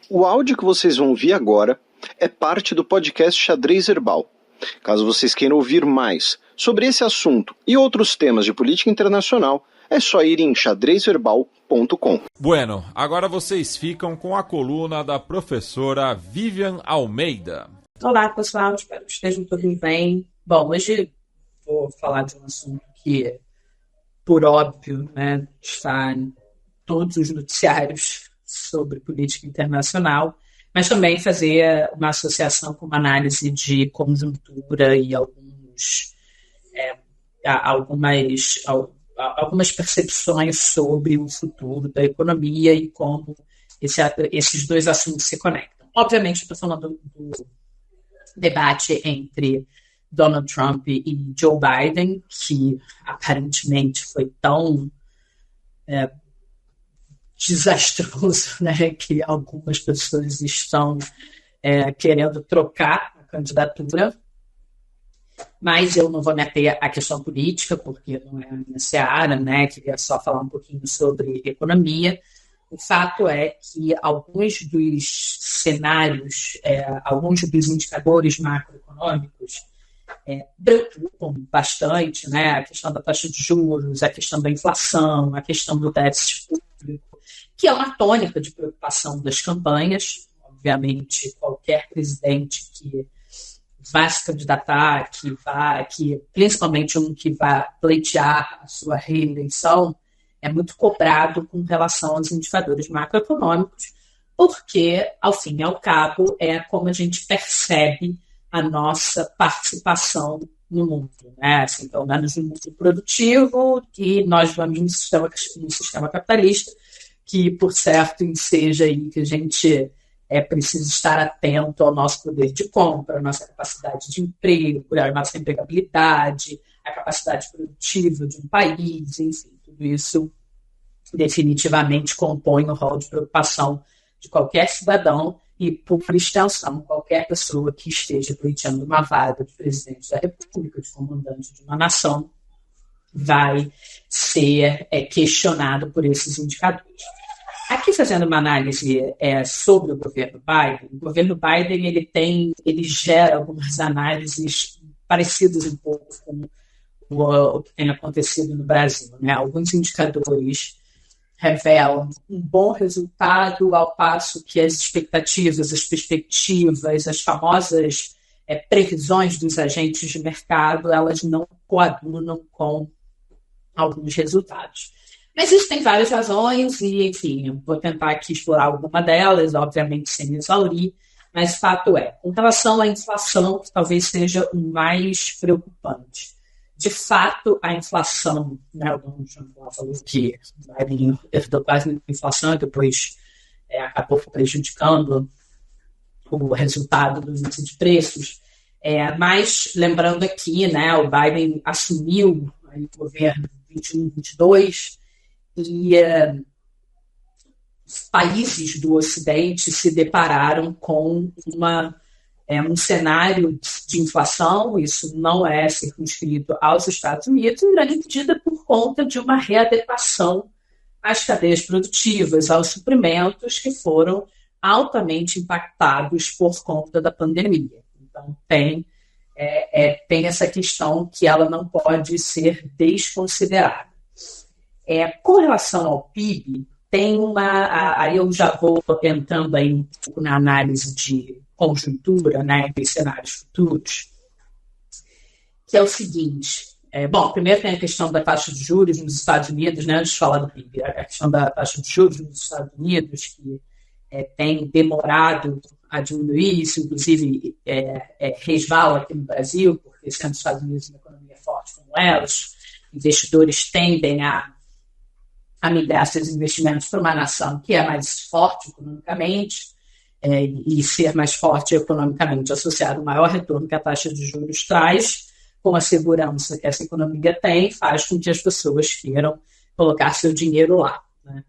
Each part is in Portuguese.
O áudio que vocês vão ouvir agora é parte do podcast Xadrez Herbal. Caso vocês queiram ouvir mais sobre esse assunto e outros temas de política internacional, é só ir em xadrezverbal.com. Bueno, agora vocês ficam com a coluna da professora Vivian Almeida. Olá, pessoal, espero que estejam todos bem. Bom, hoje vou falar de um assunto que, por óbvio, né, está em todos os noticiários sobre política internacional, mas também fazer uma associação com uma análise de conjuntura e algumas percepções sobre o futuro da economia e como esses dois assuntos se conectam. Obviamente, estou falando do debate entre Donald Trump e Joe Biden, que aparentemente foi tão desastroso, né, que algumas pessoas estão querendo trocar a candidatura. Mas eu não vou meter a questão política, porque não é a minha seara, né? Queria só falar um pouquinho sobre economia. O fato é que alguns dos cenários, alguns dos indicadores macroeconômicos preocupam bastante, né? A questão da taxa de juros, a questão da inflação, a questão do déficit público, que é uma tônica de preocupação das campanhas. Obviamente, qualquer presidente que vai se candidatar, que principalmente um que vai pleitear a sua reeleição, é muito cobrado com relação aos indicadores macroeconômicos, porque, ao fim e ao cabo, é como a gente percebe a nossa participação no mundo, né? Assim, pelo menos no mundo produtivo, que nós vamos no sistema capitalista, que, por certo, enseja aí que a gente precisa estar atento ao nosso poder de compra, à nossa capacidade de emprego, à nossa empregabilidade, à capacidade produtiva de um país, enfim, tudo isso definitivamente compõe o rol de preocupação de qualquer cidadão e, por extensão, qualquer pessoa que esteja pleiteando uma vaga de presidente da República, de comandante de uma nação, vai ser questionado por esses indicadores. Aqui, fazendo uma análise sobre o governo Biden ele gera algumas análises parecidas um pouco com o que tem acontecido no Brasil, né? Alguns indicadores revelam um bom resultado, ao passo que as expectativas, as perspectivas, as famosas previsões dos agentes de mercado, elas não coadunam com alguns resultados. Mas isso tem várias razões e, enfim, eu vou tentar aqui explorar alguma delas, obviamente sem me exaurir, mas o fato é, com relação à inflação, que talvez seja o mais preocupante. De fato, a inflação, né, o Donald Trump falou que Biden herdou quase a inflação e depois acabou prejudicando o resultado do índice de preços. Mas, lembrando aqui, né, o Biden assumiu aí, o governo 21-22, e os países do Ocidente se depararam com um cenário de inflação. Isso não é circunscrito aos Estados Unidos, em grande medida por conta de uma readequação às cadeias produtivas, aos suprimentos que foram altamente impactados por conta da pandemia. Então, tem essa questão que ela não pode ser desconsiderada. Com relação ao PIB, tem aí eu já vou entrando aí um pouco na análise de conjuntura, né, dos cenários futuros, que é o seguinte. Bom, primeiro tem a questão da taxa de juros nos Estados Unidos, né, antes de falar do PIB, a questão da taxa de juros nos Estados Unidos, que tem demorado a diminuir, isso inclusive resvala aqui no Brasil, porque sendo os Estados Unidos uma economia forte como ela, os investidores tendem a migrar seus investimentos para uma nação que é mais forte economicamente, e ser mais forte economicamente associado ao maior retorno que a taxa de juros traz, com a segurança que essa economia tem, faz com que as pessoas queiram colocar seu dinheiro lá, né?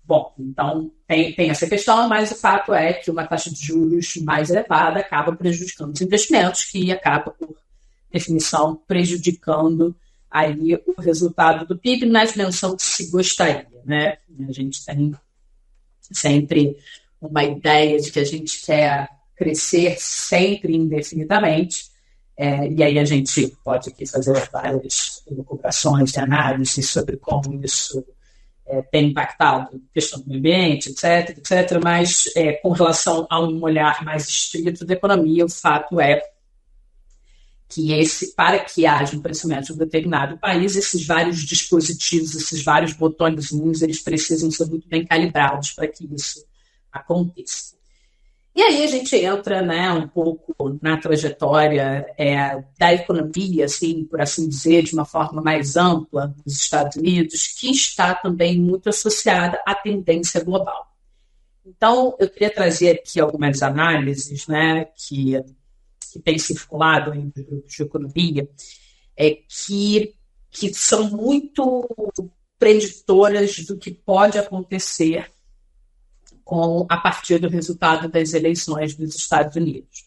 Bom, então tem essa questão, mas o fato é que uma taxa de juros mais elevada acaba prejudicando os investimentos, que acaba, por definição, prejudicando aí o resultado do PIB na dimensão que se gostaria, né? A gente tem sempre uma ideia de que a gente quer crescer sempre indefinidamente, e aí a gente pode aqui fazer várias elucubrações e análises sobre como isso tem impactado a questão do meio ambiente, etc., mas com relação a um olhar mais estrito da economia, o fato é que para que haja um crescimento de um determinado país, esses vários dispositivos, esses vários botõezinhos, eles precisam ser muito bem calibrados para que isso aconteça. E aí a gente entra, né, um pouco na trajetória da economia, assim, por assim dizer, de uma forma mais ampla nos Estados Unidos, que está também muito associada à tendência global. Então, eu queria trazer aqui algumas análises, né, que tem circulado entre os grupos de economia, que são muito preditoras do que pode acontecer a partir do resultado das eleições dos Estados Unidos.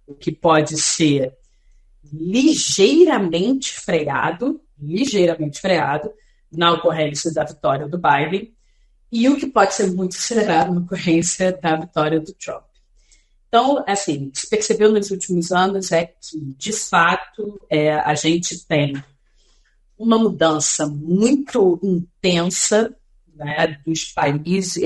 O que pode ser ligeiramente freado na ocorrência da vitória do Biden e o que pode ser muito acelerado na ocorrência da vitória do Trump. Então, assim, o que se percebeu nos últimos anos é que, de fato, a gente tem uma mudança muito intensa, né, dos países,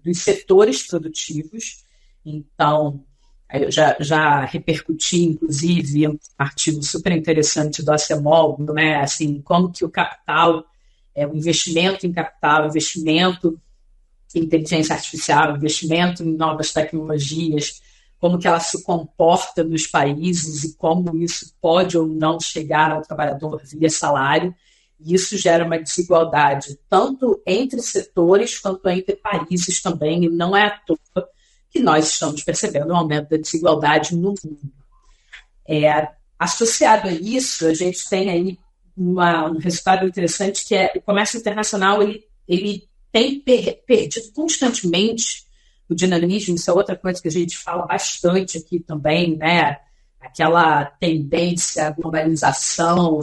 dos setores produtivos. Então, eu já repercuti, inclusive, um artigo super interessante do ACEMOL, né, assim, como que o capital, o investimento em capital, investimento em inteligência artificial, investimento em novas tecnologias, como que ela se comporta nos países e como isso pode ou não chegar ao trabalhador via salário. E isso gera uma desigualdade tanto entre setores quanto entre países também, e não é à toa que nós estamos percebendo um aumento da desigualdade no mundo. Associado a isso, a gente tem aí um resultado interessante, que o comércio internacional ele tem perdido constantemente o dinamismo. Isso é outra coisa que a gente fala bastante aqui também, né? Aquela tendência à globalização,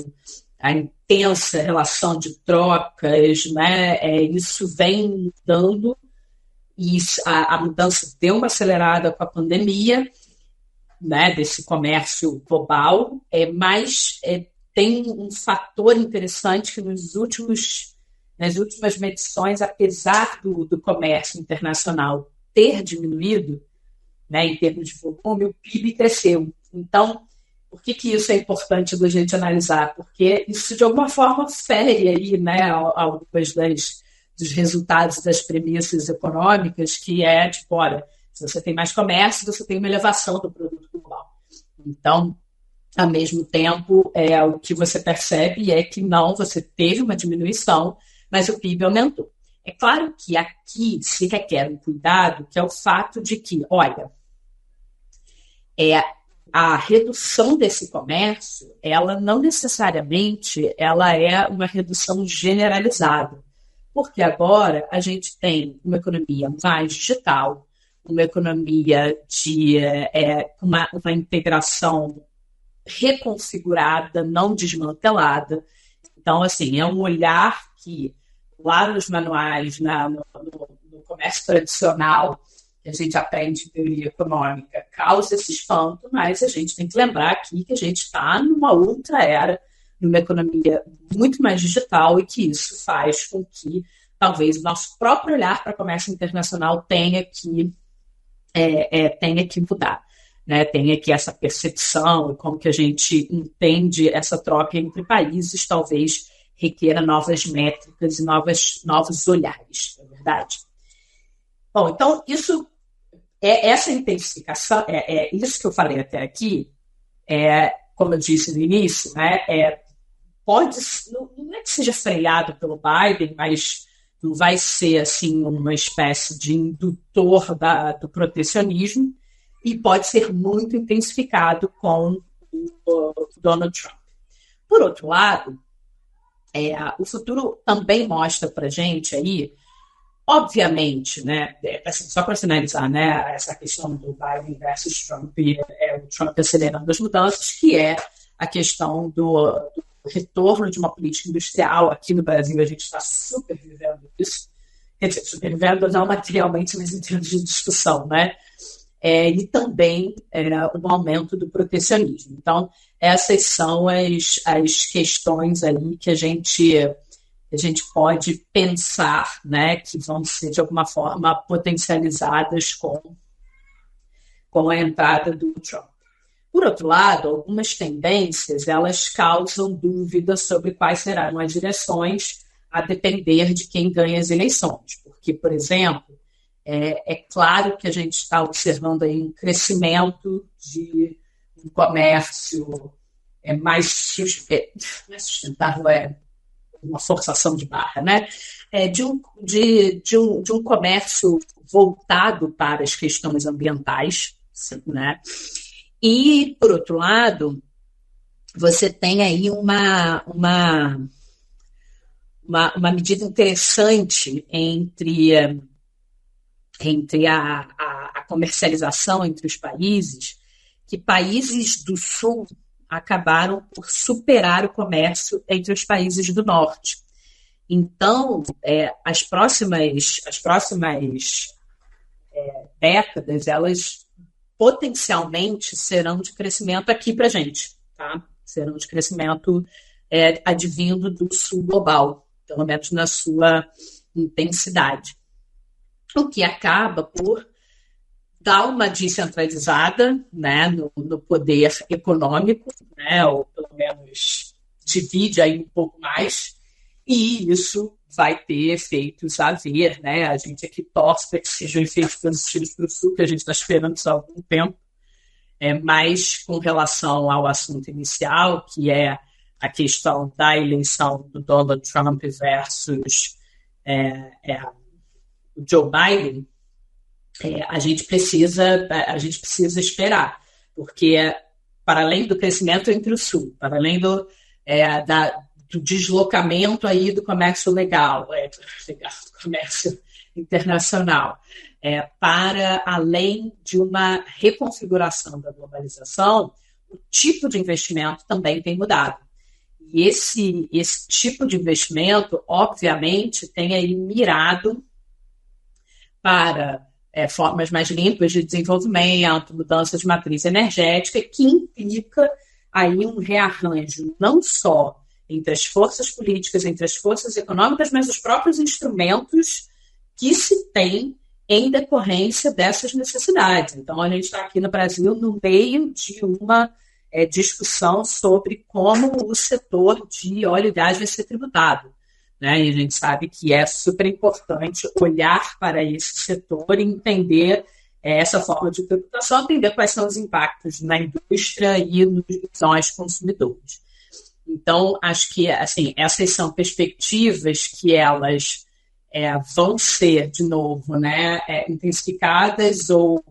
a intensa relação de trocas, né? Isso vem mudando, e a mudança deu uma acelerada com a pandemia, né? Desse comércio global, mas tem um fator interessante que nas últimas medições, apesar do comércio internacional ter diminuído, né, em termos de volume, o PIB cresceu. Então, por que isso é importante da gente analisar? Porque isso, de alguma forma, fere aí, né, alguns dos resultados das premissas econômicas, que tipo, olha, se você tem mais comércio, você tem uma elevação do produto global. Então, ao mesmo tempo, o que você percebe é que não, você teve uma diminuição, mas o PIB aumentou. É claro que aqui se requer um cuidado, que é o fato de que, olha, a redução desse comércio, ela não necessariamente ela é uma redução generalizada, porque agora a gente tem uma economia mais digital, uma economia de uma integração reconfigurada, não desmantelada. Então, assim, é um olhar que lá nos manuais, no comércio tradicional, que a gente aprende em teoria econômica, causa esse espanto, mas a gente tem que lembrar aqui que a gente está numa outra era, numa economia muito mais digital, e que isso faz com que talvez o nosso próprio olhar para o comércio internacional tenha que mudar, né? Tenha que essa percepção e como que a gente entende essa troca entre países talvez requer novas métricas e novos olhares, na verdade. Bom, então, essa intensificação, isso que eu falei até aqui, como eu disse no início, né, não é que seja freado pelo Biden, mas não vai ser assim, uma espécie de indutor do protecionismo, e pode ser muito intensificado com o Donald Trump. Por outro lado, o futuro também mostra para a gente aí, obviamente, né, assim, só para finalizar, né, essa questão do Biden versus Trump, o Trump acelerando as mudanças, que é a questão do retorno de uma política industrial. Aqui no Brasil a gente está super vivendo isso, quer dizer, sobrevivendo não materialmente, mas em termos de discussão, né? E também um aumento do protecionismo. Então, essas são as questões aí que a gente pode pensar, né, que vão ser, de alguma forma, potencializadas com a entrada do Trump. Por outro lado, algumas tendências, elas causam dúvida sobre quais serão as direções a depender de quem ganha as eleições. Porque, por exemplo, é claro que a gente está observando aí um crescimento de um comércio mais não é sustentável, uma forçação de barra, né? De um comércio voltado para as questões ambientais, né? E, por outro lado, você tem aí uma medida interessante entre a comercialização entre os países, que países do Sul acabaram por superar o comércio entre os países do Norte. Então, as próximas décadas, elas potencialmente serão de crescimento aqui para a gente, tá? Serão de crescimento advindo do Sul global, pelo menos na sua intensidade. O que acaba por dar uma descentralizada, né, no poder econômico, né, ou pelo menos divide aí um pouco mais, e isso vai ter efeitos a ver, né? A gente aqui torce para que sejam efeitos positivos para o Sul, que a gente está esperando isso há algum tempo, mas com relação ao assunto inicial, que é a questão da eleição do Donald Trump versus o Joe Biden, a gente precisa esperar, porque para além do crescimento entre o Sul, para além do deslocamento aí do comércio legal, do comércio internacional, para além de uma reconfiguração da globalização, o tipo de investimento também tem mudado. E esse tipo de investimento, obviamente, tem aí mirado para formas mais limpas de desenvolvimento, mudança de matriz energética, que implica aí um rearranjo não só entre as forças políticas, entre as forças econômicas, mas os próprios instrumentos que se tem em decorrência dessas necessidades. Então, a gente está aqui no Brasil no meio de uma discussão sobre como o setor de óleo e gás vai ser tributado, né? E a gente sabe que é super importante olhar para esse setor e entender essa forma de tributação, entender quais são os impactos na indústria e nós consumidores. Então, acho que assim, essas são perspectivas que elas vão ser, de novo, né, intensificadas ou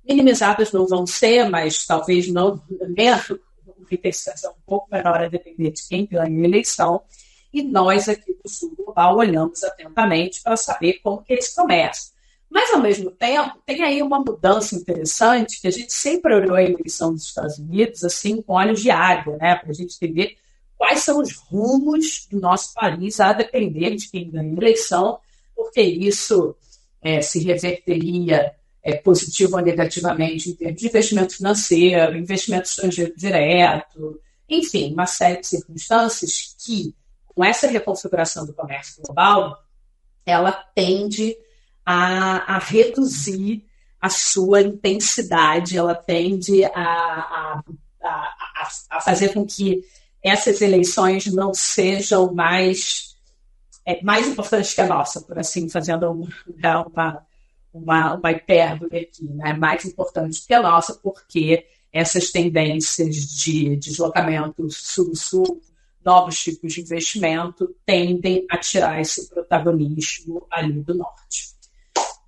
minimizadas, não vão ser, mas talvez não mesmo, uma intensificação um pouco menor a depender de quem ganha a eleição. E nós aqui do Sul Global olhamos atentamente para saber como que eles começam. Mas, ao mesmo tempo, tem aí uma mudança interessante que a gente sempre olhou a eleição dos Estados Unidos assim, com olhos de água, né, para a gente entender quais são os rumos do nosso país a depender de quem ganha a eleição, porque isso se reverteria positivo ou negativamente em termos de investimento financeiro, investimento estrangeiro direto, enfim, uma série de circunstâncias que, com essa reconfiguração do comércio global, ela tende a reduzir a sua intensidade, ela tende a fazer com que essas eleições não sejam mais importantes que a nossa, por assim, fazendo uma hipérbole aqui, né? Mais importante que a nossa, porque essas tendências de deslocamento sul-sul, novos tipos de investimento, tendem a tirar esse protagonismo ali do norte.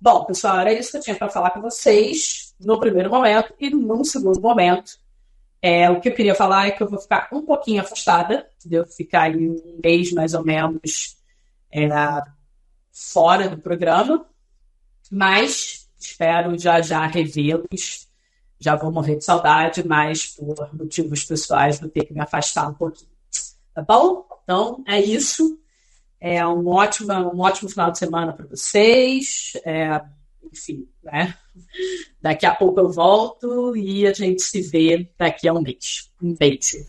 Bom, pessoal, era isso que eu tinha para falar com vocês no primeiro momento. E no segundo momento, o que eu queria falar é que eu vou ficar um pouquinho afastada, devo ficar aí um mês mais ou menos fora do programa, mas espero já revê-los. Já vou morrer de saudade, mas por motivos pessoais vou ter que me afastar um pouquinho. Tá bom? Então, é isso. Um ótimo final de semana para vocês. Enfim, né? Daqui a pouco eu volto e a gente se vê daqui a um mês. Um beijo.